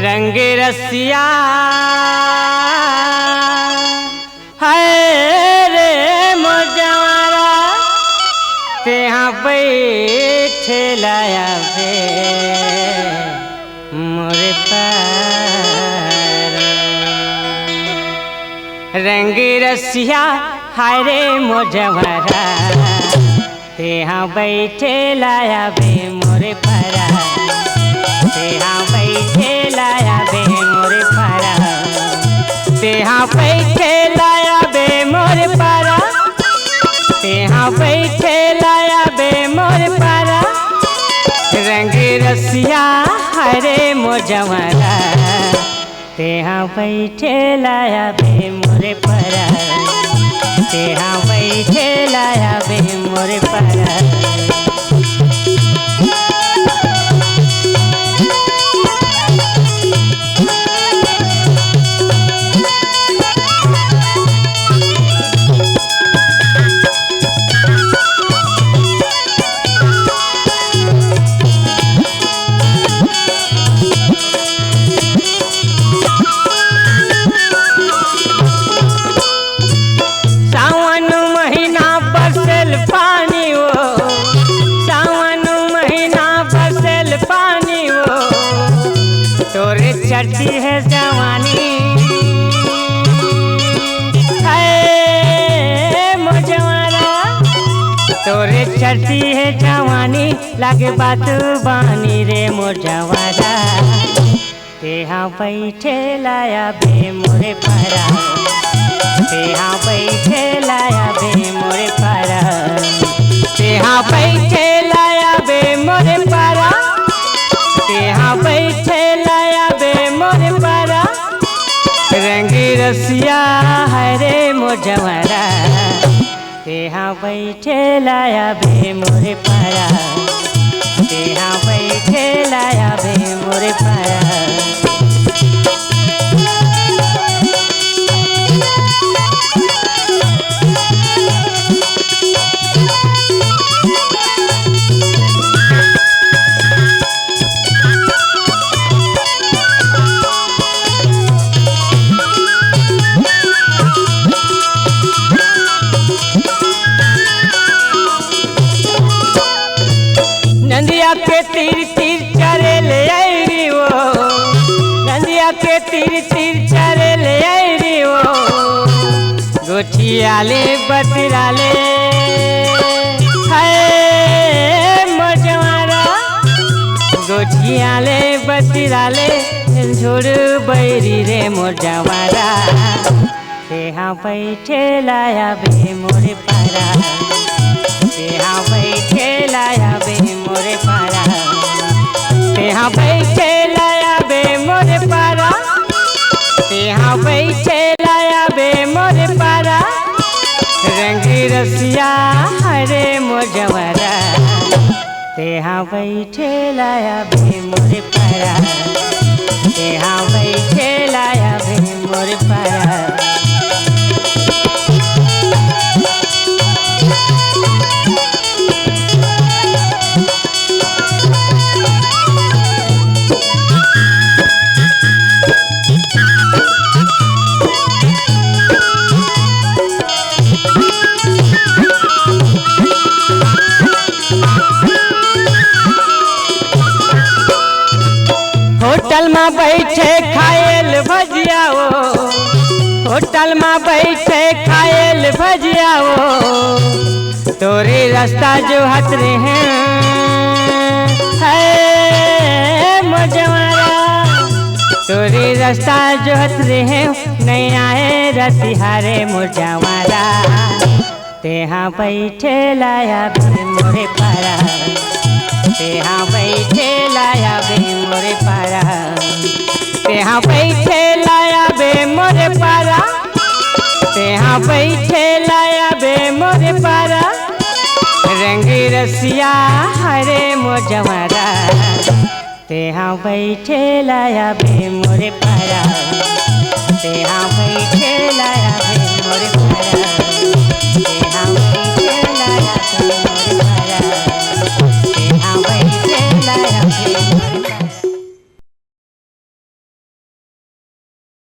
रंग रसिया है रे मोजवारा तेहा बैठे लाया बे मोरे पार। रंग रसिया है रे मोजवारा तेहा बैठे लाया बे मोरे पारा। तेहा बैठे लाया बे मोरे पारा। तेहा बैठे लाया बे मोरे पारा। तेहा बैठे लाया बे मोरे पारा। रंग रसिया हरे मोजवारा तेहा बैठे लाया बे मोरे पारा। तेहा बैठे लाया बे मोरे पारा। चढ़ती है जवानी है मोजवारा तोरे चढ़ती है जवानी लागे बात बानी रे मोजवारा। तेहा बैठे लाया बे मोरे पारा। तेहा बैठे लाया बे मोरे पारा। तेहा बैठे लाया बे मोरे पारा। तेहा बैठे लाया बे मोरे पारा। रंग रसिया है रे मोजवारा तेहा बैठे लाया बे मोरे पारा। तेहा बैठे लाया बे मोरे पारा। नंदिया के तीर तीर चरे ले आई वो। नंदिया के तीर तीर चरे ले आई वो। गोठियाले बतराले है मोजवारा। गोठियाले बतराले झोड़ बैरी रे मोजवारा। तेहा बैठे लाया बे मोरे पारा। तेहा बैठे लाया बे मोरे पारा। तेहा बैठे लाया बे मोरे पारा। तेहा बैठे लाया बे मोरे पारा। रंग रसिया हरे मोजवारा तेहा बैठे लाया बे मोरे पारा। तेहा बैठे लाया बे मोरे पारा। होटल में बैठे खाएल भजिया वो। होटल में बैठे खाएल भजिया वो। तोरे रास्ता जो हट रहे हैं है मोजवारा। तोरे रास्ता जो हट रहे हैं नहीं आए रतिहारे मोजवारा। तेहा बैठे लाया बे मोरे पारा। तेहा बैठे लाया बे मोरे पारा। तेहा बैठे लाया बे मोरे पारा। तेहा बैठे लाया बे मोरे पारा। रंग रसिया हरे मोजवारा तेहा बैठे लाया बे मोरे पारा। तेहा बैठे